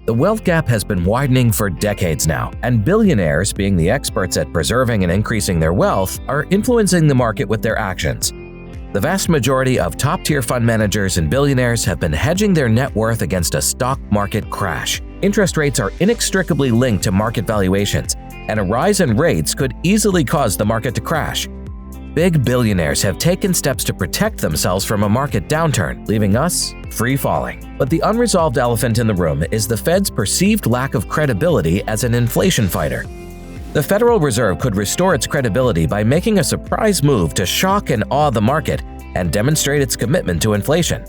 The wealth gap has been widening for decades now, and billionaires, being the experts at preserving and increasing their wealth, are influencing the market with their actions. The vast majority of top-tier fund managers and billionaires have been hedging their net worth against a stock market crash. Interest rates are inextricably linked to market valuations, and a rise in rates could easily cause the market to crash. Big billionaires have taken steps to protect themselves from a market downturn, leaving us free falling. But the unresolved elephant in the room is the Fed's perceived lack of credibility as an inflation fighter. The Federal Reserve could restore its credibility by making a surprise move to shock and awe the market and demonstrate its commitment to inflation.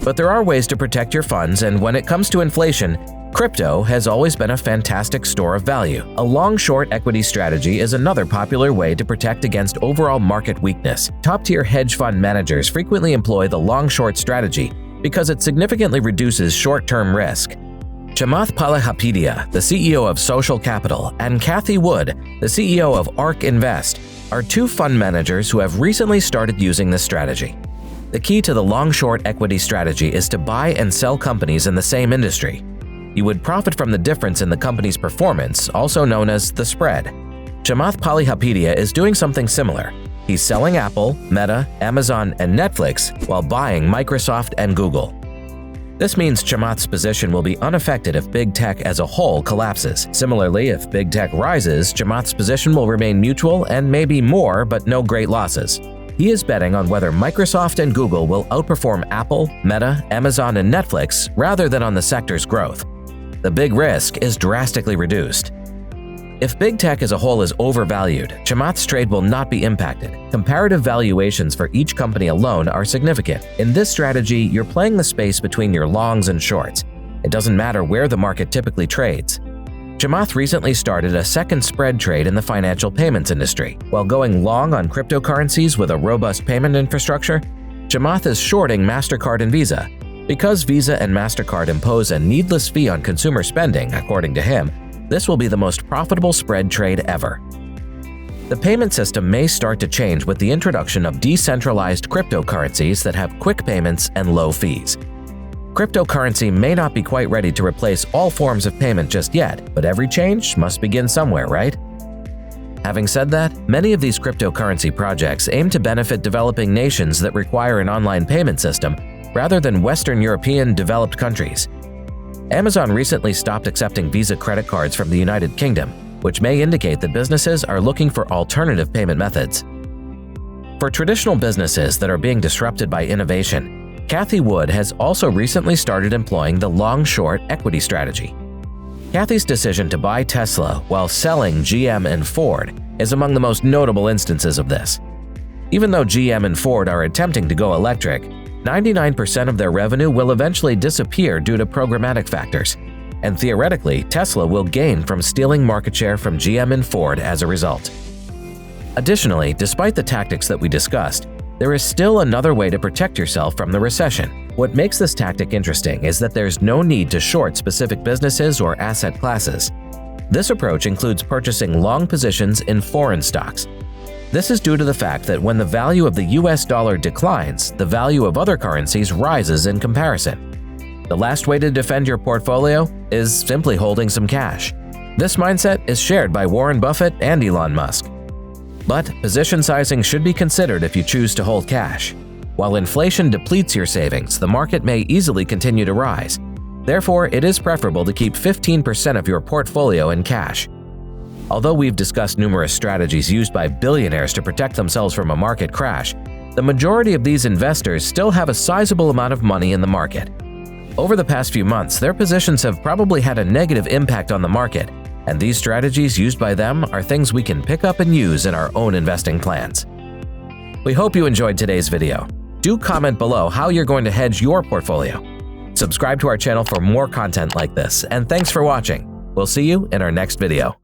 But there are ways to protect your funds, and when it comes to inflation, crypto has always been a fantastic store of value. A long-short equity strategy is another popular way to protect against overall market weakness. Top-tier hedge fund managers frequently employ the long-short strategy because it significantly reduces short-term risk. Chamath Palihapitiya, the CEO of Social Capital, and Cathie Wood, the CEO of ARK Invest, are two fund managers who have recently started using this strategy. The key to the long-short equity strategy is to buy and sell companies in the same industry. You would profit from the difference in the company's performance, also known as the spread. Chamath Palihapitiya is doing something similar. He's selling Apple, Meta, Amazon, and Netflix while buying Microsoft and Google. This means Chamath's position will be unaffected if big tech as a whole collapses. Similarly, if big tech rises, Chamath's position will remain mutual and maybe more, but no great losses. He is betting on whether Microsoft and Google will outperform Apple, Meta, Amazon, and Netflix rather than on the sector's growth. The big risk is drastically reduced. If big tech as a whole is overvalued, Chamath's trade will not be impacted. Comparative valuations for each company alone are significant. In this strategy, you're playing the space between your longs and shorts. It doesn't matter where the market typically trades. Chamath recently started a second spread trade in the financial payments industry. While going long on cryptocurrencies with a robust payment infrastructure, Chamath is shorting MasterCard and Visa. Because Visa and MasterCard impose a needless fee on consumer spending, according to him, this will be the most profitable spread trade ever. The payment system may start to change with the introduction of decentralized cryptocurrencies that have quick payments and low fees. Cryptocurrency may not be quite ready to replace all forms of payment just yet, but every change must begin somewhere, right? Having said that, many of these cryptocurrency projects aim to benefit developing nations that require an online payment system rather than Western European developed countries. Amazon recently stopped accepting Visa credit cards from the United Kingdom, which may indicate that businesses are looking for alternative payment methods. For traditional businesses that are being disrupted by innovation, Cathie Wood has also recently started employing the long-short equity strategy. Cathie's decision to buy Tesla while selling GM and Ford is among the most notable instances of this. Even though GM and Ford are attempting to go electric, 99% of their revenue will eventually disappear due to programmatic factors, and theoretically, Tesla will gain from stealing market share from GM and Ford as a result. Additionally, despite the tactics that we discussed, there is still another way to protect yourself from the recession. What makes this tactic interesting is that there's no need to short specific businesses or asset classes. This approach includes purchasing long positions in foreign stocks. This is due to the fact that when the value of the US dollar declines, the value of other currencies rises in comparison. The last way to defend your portfolio is simply holding some cash. This mindset is shared by Warren Buffett and Elon Musk. But position sizing should be considered if you choose to hold cash. While inflation depletes your savings, the market may easily continue to rise. Therefore, it is preferable to keep 15% of your portfolio in cash. Although we've discussed numerous strategies used by billionaires to protect themselves from a market crash, the majority of these investors still have a sizable amount of money in the market. Over the past few months, their positions have probably had a negative impact on the market, and these strategies used by them are things we can pick up and use in our own investing plans. We hope you enjoyed today's video. Do comment below how you're going to hedge your portfolio. Subscribe to our channel for more content like this, and thanks for watching. We'll see you in our next video.